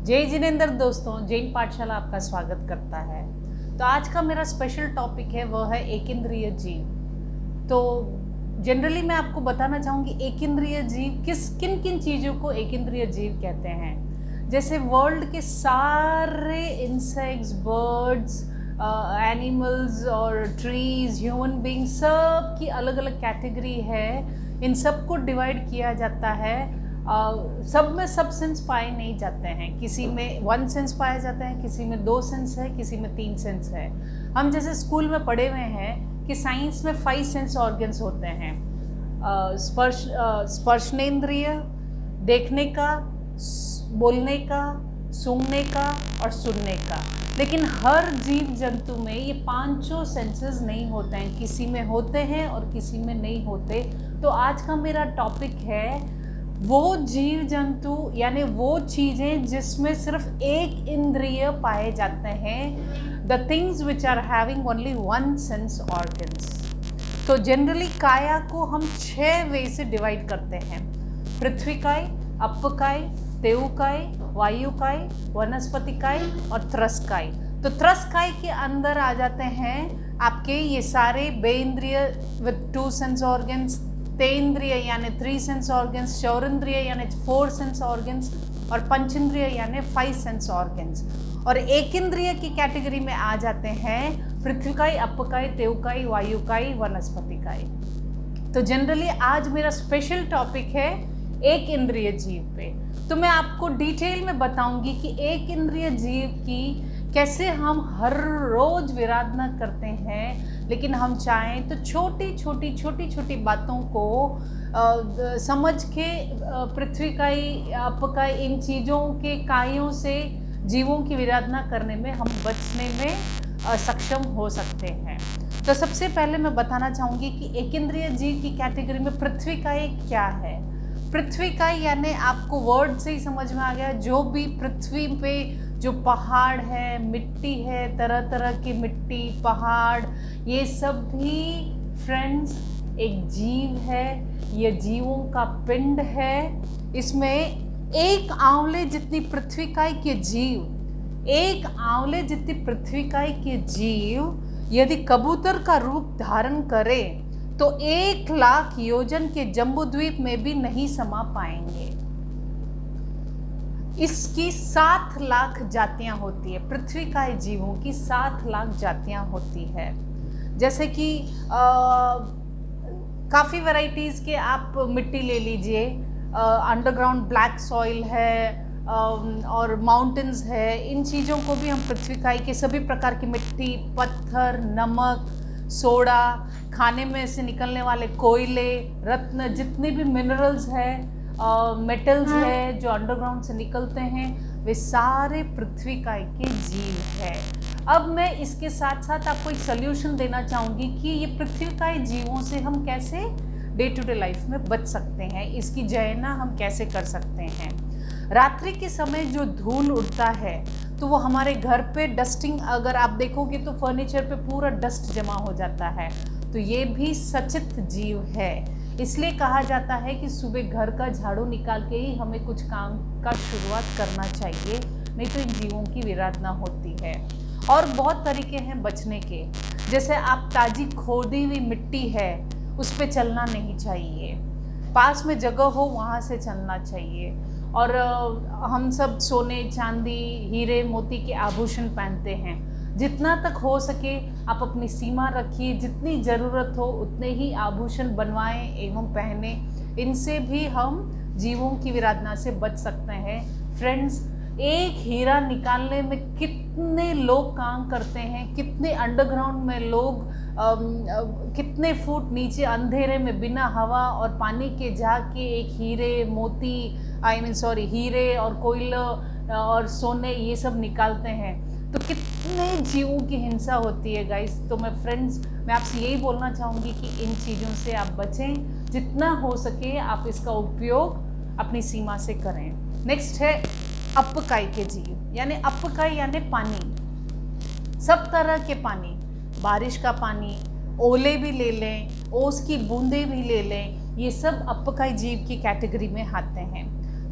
जय जिनेंद्र दोस्तों, जैन पाठशाला आपका स्वागत करता है। तो आज का मेरा स्पेशल टॉपिक है वह है एकेंद्रिय जीव। तो जनरली मैं आपको बताना चाहूँगी एकेंद्रिय जीव किन किन चीज़ों को एकेंद्रिय जीव कहते हैं। जैसे वर्ल्ड के सारे इंसेक्ट्स, बर्ड्स, एनिमल्स और ट्रीज, ह्यूमन बींग, सब की अलग अलग कैटेगरी है। इन सब को डिवाइड किया जाता है। सब में सब सेंस पाए नहीं जाते हैं। किसी में 1 सेंस पाया जाता है, किसी में 2 सेंस है, किसी में 3 सेंस है। हम जैसे स्कूल में पढ़े हुए हैं कि साइंस में 5 सेंस ऑर्गन्स होते हैं। स्पर्शनेंद्रिय, देखने का, बोलने का, सूंघने का और सुनने का। लेकिन हर जीव जंतु में ये 5 सेंसेस नहीं होते हैं, किसी में होते हैं और किसी में नहीं होते। तो आज का मेरा टॉपिक है वो जीव जंतु यानी वो चीज़ें जिसमें सिर्फ एक इंद्रिय पाए जाते हैं, the things which are having only 1 sense organs. तो जनरली काया को हम 6 वे से डिवाइड करते हैं: पृथ्वीकाय, अपकाय, तेवकाय, वायुकाय, वनस्पतिकाय और त्रसकाय। तो त्रसकाय के अंदर आ जाते हैं आपके ये सारे बेइंद्रिय विद 2 सेंस ऑर्गन्स, तेंद्रिय यानी 3 सेंस ऑर्गन्स, चौरेंद्रिय यानी 4 सेंस ऑर्गन्स और पंचेंद्रिय यानी 5 सेंस ऑर्गन्स। और एकेंद्रिय की कैटेगरी में आ जाते हैं पृथ्वीकाय, अपकाय, तेवकाय, वायुकाय, वनस्पतिकाय। तो जनरली आज मेरा स्पेशल टॉपिक है एक इंद्रिय जीव पे। तो मैं आपको डिटेल में बताऊंगी कि एक इंद्रिय जीव की कैसे हम हर रोज विराधना करते हैं, लेकिन हम चाहें तो छोटी छोटी बातों को समझ के पृथ्वीकाय, अपकाय, इन चीज़ों के कायों से जीवों की विराधना करने में हम बचने में सक्षम हो सकते हैं। तो सबसे पहले मैं बताना चाहूँगी कि एकेंद्रिय जीव की कैटेगरी में पृथ्वीकाय क्या है। पृथ्वीकाय यानी आपको वर्ड से ही समझ में आ गया, जो भी पृथ्वी पे जो पहाड़ है, मिट्टी है, तरह तरह की मिट्टी, पहाड़, ये सब भी फ्रेंड्स एक जीव है। ये जीवों का पिंड है। इसमें एक आंवले जितनी पृथ्वीकाय के जीव, एक आंवले जितनी पृथ्वीकाय के जीव यदि कबूतर का रूप धारण करे तो 1 लाख योजन के जम्बूद्वीप में भी नहीं समा पाएंगे। इसकी 7 लाख जातियां होती है। पृथ्वीकाय जीवों की 7 लाख जातियां होती है। जैसे कि काफ़ी वैरायटीज़ के आप मिट्टी ले लीजिए। अंडरग्राउंड ब्लैक सॉइल है और माउंटेन्स है। इन चीज़ों को भी हम पृथ्वीकाय के सभी प्रकार की मिट्टी, पत्थर, नमक, सोडा, खाने में से निकलने वाले कोयले, रत्न, जितने भी मिनरल्स है, मेटल्स है जो अंडरग्राउंड से निकलते हैं, वे सारे पृथ्वीकाय के जीव है। अब मैं इसके साथ साथ आपको एक सोल्यूशन देना चाहूँगी कि ये पृथ्वीकाय जीवों से हम कैसे डे टू डे लाइफ में बच सकते हैं, इसकी जयना हम कैसे कर सकते हैं। रात्रि के समय जो धूल उड़ता है तो वो हमारे घर पे डस्टिंग, अगर आप देखोगे तो फर्नीचर पे पूरा डस्ट जमा हो जाता है। तो ये भी सचित जीव है। इसलिए कहा जाता है कि सुबह घर का झाड़ू निकाल के ही हमें कुछ काम का शुरुआत करना चाहिए, नहीं तो इन जीवों की विराधना होती है। और बहुत तरीके हैं बचने के। जैसे आप ताजी खोदी हुई मिट्टी है उस पर चलना नहीं चाहिए, पास में जगह हो वहाँ से चलना चाहिए। और हम सब सोने, चांदी, हीरे, मोती के आभूषण पहनते हैं। जितना तक हो सके आप अपनी सीमा रखिए, जितनी ज़रूरत हो उतने ही आभूषण बनवाएं एवं पहने। इनसे भी हम जीवों की विराधना से बच सकते हैं। फ्रेंड्स, एक हीरा निकालने में कितने लोग काम करते हैं, कितने अंडरग्राउंड में लोग कितने फुट नीचे अंधेरे में बिना हवा और पानी के जाके एक हीरे, मोती, हीरे और कोयला और सोने ये सब निकालते हैं। तो कितने जीवों की हिंसा होती है गाइस। तो मैं फ्रेंड्स, मैं आपसे यही बोलना चाहूँगी कि इन चीज़ों से आप बचें, जितना हो सके आप इसका उपयोग अपनी सीमा से करें। नेक्स्ट है अपकाय के जीव, यानी अपकाय यानी पानी, सब तरह के पानी, बारिश का पानी, ओले भी ले लें, ओस की बूंदें भी ले लें, ये सब अपकाय जीव की कैटेगरी में आते हैं।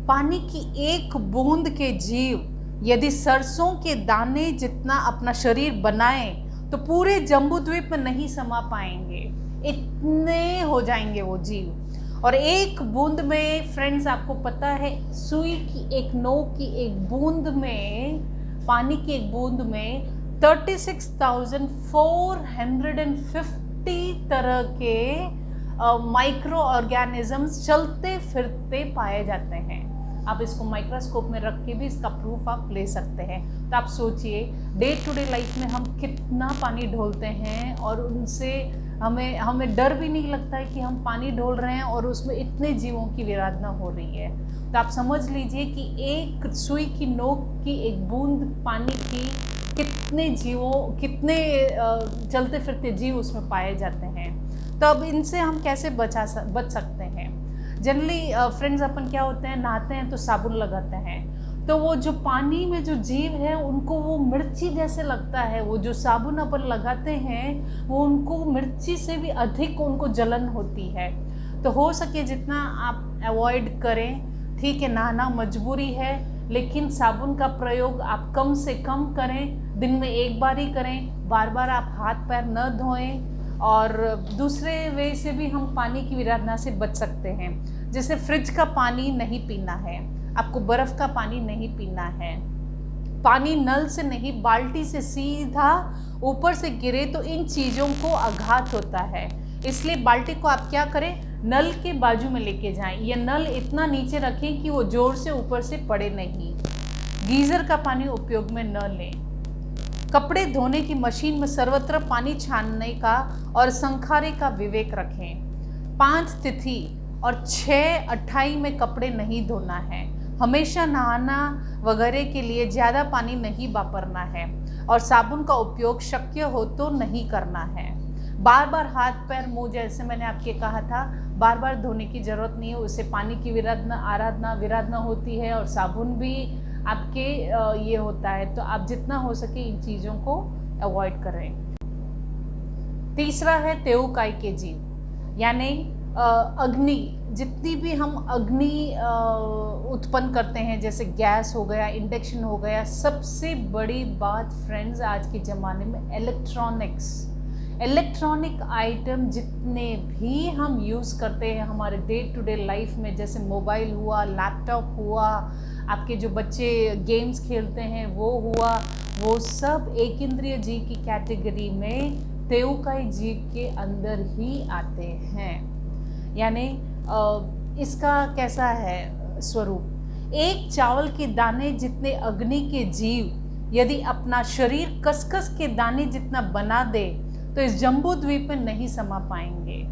पानी की एक बूंद के जीव यदि सरसों के दाने जितना अपना शरीर बनाएं तो पूरे जम्बूद्वीप में नहीं समा पाएंगे, इतने हो जाएंगे वो जीव। और एक बूंद में फ्रेंड्स, आपको पता है, सुई की एक नोक की एक बूंद में, पानी की एक बूंद में 36,450 तरह के माइक्रो ऑर्गेनिजम्स चलते फिरते पाए जाते हैं। आप इसको माइक्रोस्कोप में रख के भी इसका प्रूफ आप ले सकते हैं। तो आप सोचिए, डे टू डे लाइफ में हम कितना पानी ढोलते हैं और उनसे हमें डर भी नहीं लगता है कि हम पानी ढोल रहे हैं और उसमें इतने जीवों की विराधना हो रही है। तो आप समझ लीजिए कि एक सुई की नोक की एक बूंद पानी की कितने चलते फिरते जीव उसमें पाए जाते हैं। तो अब इनसे हम कैसे बच सकते हैं? जनरली फ्रेंड्स, अपन क्या होते हैं, नहाते हैं तो साबुन लगाते हैं, तो वो जो पानी में जो जीव है उनको वो मिर्ची जैसे लगता है। वो जो साबुन अपन लगाते हैं वो उनको मिर्ची से भी अधिक उनको जलन होती है। तो हो सके जितना आप अवॉइड करें। ठीक है, नहाना मजबूरी है, लेकिन साबुन का प्रयोग आप कम से कम करें। दिन में एक बार ही करें, बार बार आप हाथ पैर न धोएं। और दूसरे वे से भी हम पानी की विराधना से बच सकते हैं। जैसे फ्रिज का पानी नहीं पीना है, आपको बर्फ़ का पानी नहीं पीना है, पानी नल से नहीं बाल्टी से सीधा ऊपर से गिरे तो इन चीज़ों को आघात होता है। इसलिए बाल्टी को आप क्या करें, नल के बाजू में लेके जाएं, या नल इतना नीचे रखें कि वो जोर से ऊपर से पड़े नहीं। गीज़र का पानी उपयोग में न लें। कपड़े धोने की मशीन में सर्वत्र पानी छानने का और संखारे का विवेक रखें। 5 तिथि और 6 अट्ठाई में कपड़े नहीं धोना है। हमेशा नहाना वगैरह के लिए ज़्यादा पानी नहीं वापरना है और साबुन का उपयोग शक्य हो तो नहीं करना है। बार बार हाथ पैर मुंह, जैसे मैंने आपके कहा था, बार बार धोने की ज़रूरत नहीं है। उससे पानी की विराधना होती है और साबुन भी आपके ये होता है। तो आप जितना हो सके इन चीज़ों को अवॉइड करें। तीसरा है तेऊकाई के जीव, यानी अग्नि। जितनी भी हम अग्नि उत्पन्न करते हैं, जैसे गैस हो गया, इंडक्शन हो गया, सबसे बड़ी बात फ्रेंड्स आज के ज़माने में इलेक्ट्रॉनिक आइटम जितने भी हम यूज़ करते हैं हमारे डे टू डे लाइफ में, जैसे मोबाइल हुआ, लैपटॉप हुआ, आपके जो बच्चे गेम्स खेलते हैं वो हुआ, वो सब एक इंद्रिय जीव की कैटेगरी में तेऊकाई जीव के अंदर ही आते हैं। यानी इसका कैसा है स्वरूप, एक चावल के दाने जितने अग्नि के जीव यदि अपना शरीर कसकस के दाने जितना बना दे तो इस जम्बूद्वीप में नहीं समा पाएंगे।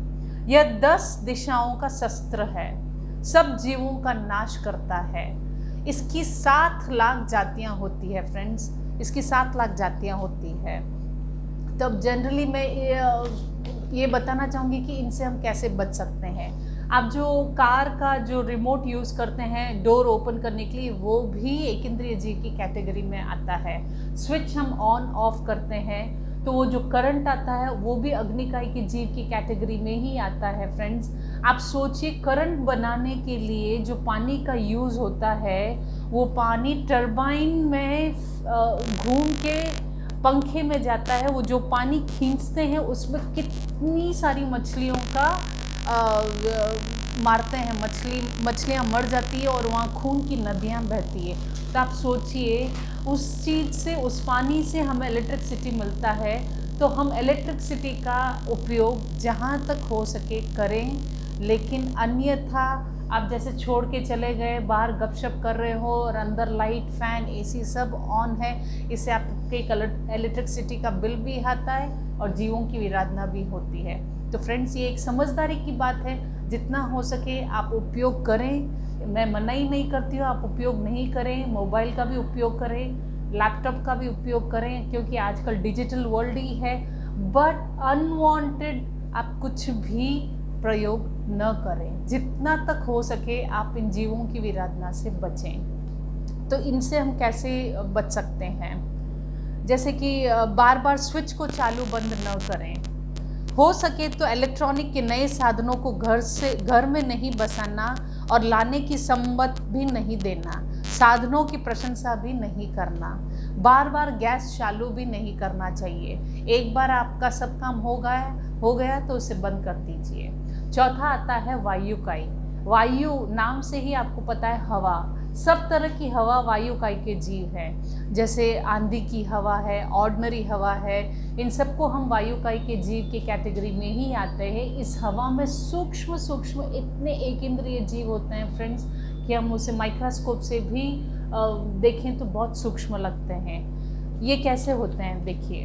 यह 10 दिशाओं का शस्त्र है, सब जीवों का नाश करता है। इसकी 7 लाख जातियां होती है फ्रेंड्स, इसकी 7 लाख जातियां होती है। तब जनरली मैं ये बताना चाहूँगी कि इनसे हम कैसे बच सकते हैं। आप जो कार का जो रिमोट यूज़ करते हैं डोर ओपन करने के लिए, वो भी एक इंद्रिय जीव की कैटेगरी में आता है। स्विच हम ऑन ऑफ करते हैं तो वो जो करंट आता है वो भी अग्निकाय के जीव की कैटेगरी में ही आता है। फ्रेंड्स, आप सोचिए, करंट बनाने के लिए जो पानी का यूज़ होता है वो पानी टरबाइन में घूम के पंखे में जाता है। वो जो पानी खींचते हैं उसमें कितनी सारी मछलियों का मारते हैं, मछलियाँ मर जाती है और वहाँ खून की नदियाँ बहती है। तो आप सोचिए, उस चीज़ से, उस पानी से हमें इलेक्ट्रिसिटी मिलता है, तो हम इलेक्ट्रिसिटी का उपयोग जहाँ तक हो सके करें। लेकिन अन्यथा आप जैसे छोड़ के चले गए, बाहर गपशप कर रहे हो और अंदर लाइट, फैन, एसी सब ऑन है, इससे आपके इलेक्ट्रिसिटी का बिल भी आता है और जीवों की विराधना भी होती है। तो फ्रेंड्स, ये एक समझदारी की बात है, जितना हो सके आप उपयोग करें। मैं मना ही नहीं करती हूँ, आप उपयोग नहीं करें। मोबाइल का भी उपयोग करें, लैपटॉप का भी उपयोग करें, क्योंकि आजकल डिजिटल वर्ल्ड ही है। बट अनवांटेड आप कुछ भी प्रयोग न करें। जितना तक हो सके आप इन जीवों की विराधना से बचें। तो इनसे हम कैसे बच सकते हैं? जैसे कि बार बार स्विच को चालू बंद न करें। हो सके तो इलेक्ट्रॉनिक के नए साधनों को घर में नहीं बसाना और लाने की सम्मत भी नहीं देना। साधनों की प्रशंसा भी नहीं करना, बार बार गैस चालू भी नहीं करना चाहिए। एक बार आपका सब काम हो गया तो उसे बंद कर दीजिए। चौथा आता है वायुकाई। वायु नाम से ही आपको पता है हवा, सब तरह की हवा वायुकाई के जीव है। जैसे आंधी की हवा है, ऑर्डिनरी हवा है, इन सबको हम वायुकाई के जीव के कैटेगरी में ही आते हैं। इस हवा में सूक्ष्म सूक्ष्म इतने एक इंद्रिय जीव होते हैं फ्रेंड्स कि हम उसे माइक्रोस्कोप से भी देखें तो बहुत सूक्ष्म लगते हैं। ये कैसे होते हैं देखिए,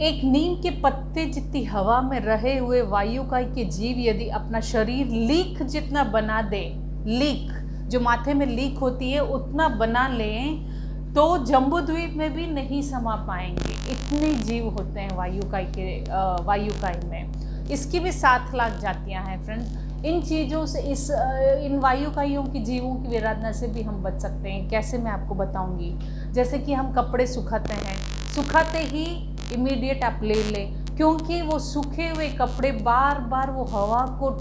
एक नीम के पत्ते जितनी हवा में रहे हुए वायुकाई के जीव यदि अपना शरीर लीक जितना बना दे, लीक जो माथे में लीक होती है उतना बना लें तो जम्बूद्वीप में भी नहीं समा पाएंगे। इतने जीव होते हैं वायुकाई में। इसकी भी 7 लाख जातियां हैं फ्रेंड्स। इन चीज़ों से इन वायुकाइयों की जीवों की विराधना से भी हम बच सकते हैं। कैसे, मैं आपको बताऊंगी। जैसे कि हम कपड़े सुखाते हैं, सुखाते ही इमीडिएट आप ले लें, क्योंकि वो सूखे हुए कपड़े बार बार वो हवा को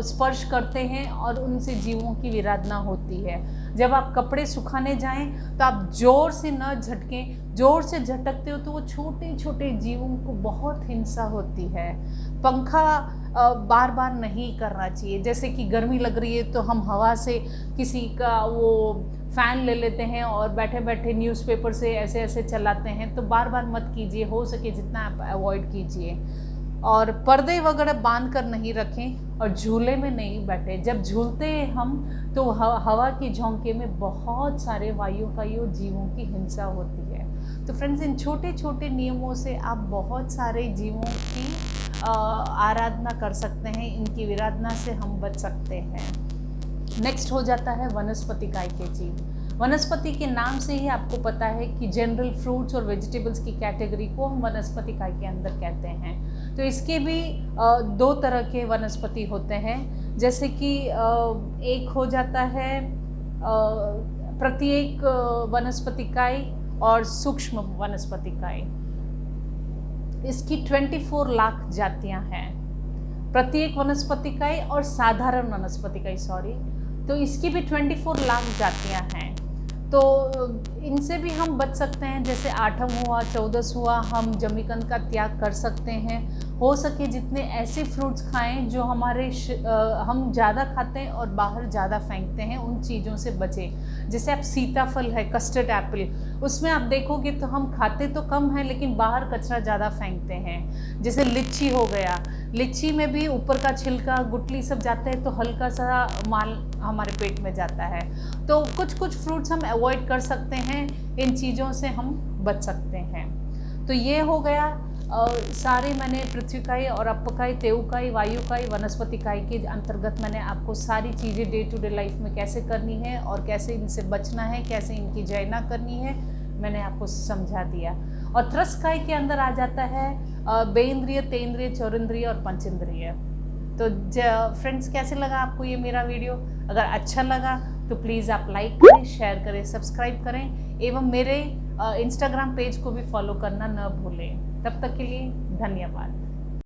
स्पर्श करते हैं और उनसे जीवों की विराधना होती है। जब आप कपड़े सुखाने जाएं तो आप ज़ोर से न झटकें, ज़ोर से झटकते हो तो वो छोटे छोटे जीवों को बहुत हिंसा होती है। पंखा बार बार नहीं करना चाहिए। जैसे कि गर्मी लग रही है तो हम हवा से किसी का वो फ़ैन ले लेते हैं और बैठे बैठे न्यूज़पेपर से ऐसे ऐसे चलाते हैं, तो बार बार मत कीजिए, हो सके जितना आप अवॉइड कीजिए। और पर्दे वगैरह बांध कर नहीं रखें और झूले में नहीं बैठे। जब झूलते हैं हम तो हवा की झोंके में बहुत सारे वायुकाइयों जीवों की हिंसा होती है। तो फ्रेंड्स, इन छोटे छोटे नियमों से आप बहुत सारे जीवों की आराधना कर सकते हैं, इनकी विराधना से हम बच सकते हैं। नेक्स्ट हो जाता है वनस्पतिकाई के जीव। वनस्पति के नाम से ही आपको पता है कि जनरल फ्रूट्स और वेजिटेबल्स की कैटेगरी को हम वनस्पतिकाई के अंदर कहते हैं। तो इसके भी 2 तरह के वनस्पति होते हैं। जैसे कि एक हो जाता है प्रत्येक वनस्पतिकाई और सूक्ष्म वनस्पतिकाई। इसकी 24 लाख जातियां हैं, प्रत्येक वनस्पतिकाई और साधारण वनस्पतिकाई, तो इसकी भी 24 लाख जातियां हैं। तो इनसे भी हम बच सकते हैं। जैसे 8 हुआ, 14 हुआ, हम जमीकंद का त्याग कर सकते हैं। हो सके जितने ऐसे फ्रूट्स खाएं जो हम ज़्यादा खाते हैं और बाहर ज़्यादा फेंकते हैं, उन चीज़ों से बचें। जैसे आप सीताफल है, कस्टर्ड एप्पल, उसमें आप देखोगे तो हम खाते तो कम हैं लेकिन बाहर कचरा ज़्यादा फेंकते हैं। जैसे लीची हो गया, लीची में भी ऊपर का छिलका, गुठली सब जाता है तो हल्का सा माल हमारे पेट में जाता है। तो कुछ कुछ फ्रूट्स हम अवॉइड कर सकते हैं, इन चीज़ों से हम बच सकते हैं। तो ये हो गया सारे मैंने पृथ्वीकाई और अपकाई, तेऊकाई, वायुकाई, वनस्पतिकाई के अंतर्गत मैंने आपको सारी चीज़ें डे टू डे लाइफ में कैसे करनी है और कैसे इनसे बचना है, कैसे इनकी जयना करनी है, मैंने आपको समझा दिया। और त्रस्काई के अंदर आ जाता है बेइंद्रिय, तेंद्रिय, चौरिंद्रिय और पंचेंद्रिय। तो फ्रेंड्स, कैसे लगा आपको ये मेरा वीडियो? अगर अच्छा लगा तो प्लीज़ आप लाइक करें, शेयर करें, सब्सक्राइब करें एवं मेरे इंस्टाग्राम पेज को भी फॉलो करना न भूलें। तब तक के लिए धन्यवाद।